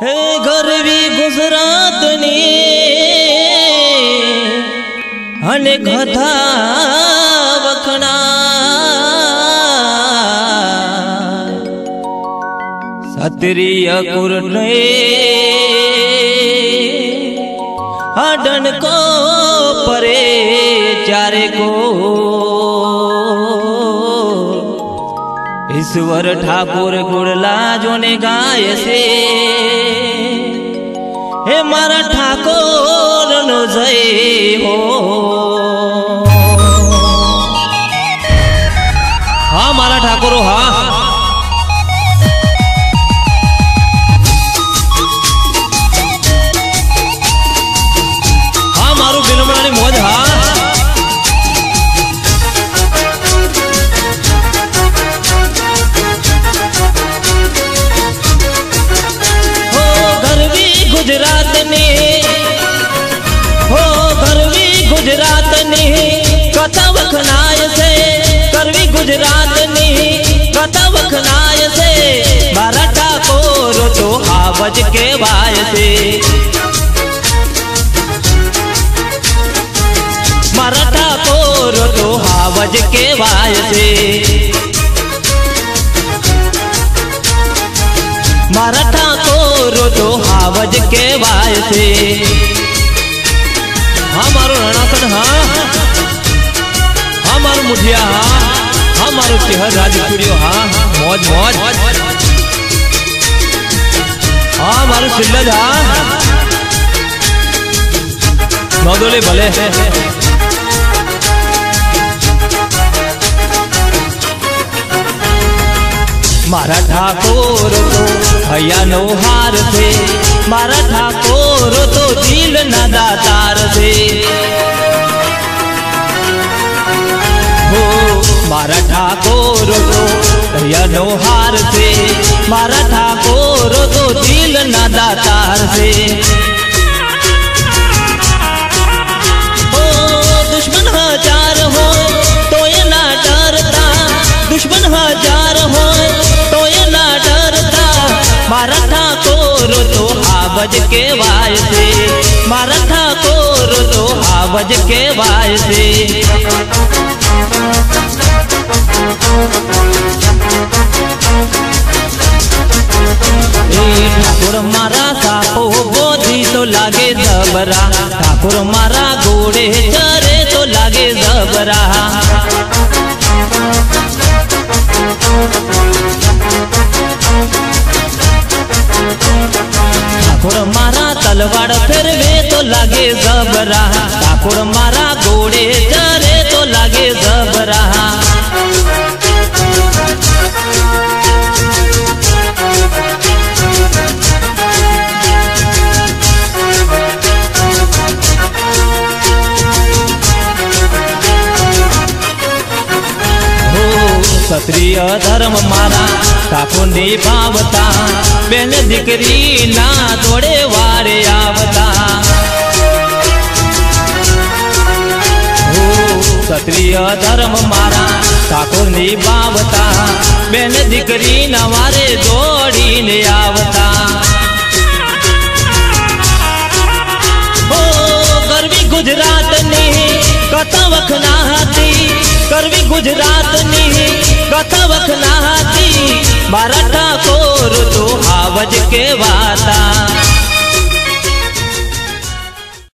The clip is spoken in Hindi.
હે ગરવી ગુજરાતની અને કથા વખણા સત્રિય કુરને હડન કો પરે ચારે કો ईश्वर ठाकुर गुड़ला जोने गाय से हे मारा ठाकुर नो जय हो। हाँ मारा ठाकुर हाँ हाँ मारू बिलमणानी मौज हाँ गुजरात ने हो करवी गुजरात ने कथा वखनाय से करवी गुजरात ने कथा वखनाय से मारा ठाकुर तो आवज के वाय से मारा ठाकुर तो आवज के वाय से मारा ठाकुर तो हावज के वाय से हाँ मारो रणासन हाँ हाँ मारो मुठिया हाँ हाँ मारो चेहर राजपुरियो हाँ मौज मौज हाँ मारो सिल्लज हाँ नौदोले भले मारा ठाकुर तो हया नो हार से मारा ठाकुर तो दिल न दातार से हो मारा ठाकुर तो हया नो हार से मारा ठाकुर तो दिल न दातार से हो दुश्मन हजार हो तो ये ना डरता दुश्मन हजार हो तो ये ना डरता मारा ठाकुर तो आवज के वाय से मारा ठाकुर तो आवज के वाय से ठाकुर मारा सापो बोधी तो लागे जबरा ठाकुर मारा घोड़े चरे तो लागे जबरा ठाकुर मारा तलवार फेरवे तो लागे जबरा ठाकुर मारा घोड़े चरे तो लागे जबरा क्षत्रिय धर्म मारा ठाकुर निभावता बेन दीकरी ना तोड़े वारे आवता हो क्षत्रिय धर्म मारा ठाकुर निभावता बेन दीकरी ना वारे जोड़ी ने आवता हो करवी गुजरात ने कथा वखना हाथी करवी गुजरात ने कथा वखना हाथी मारा ठाकुर तो आवज के वाता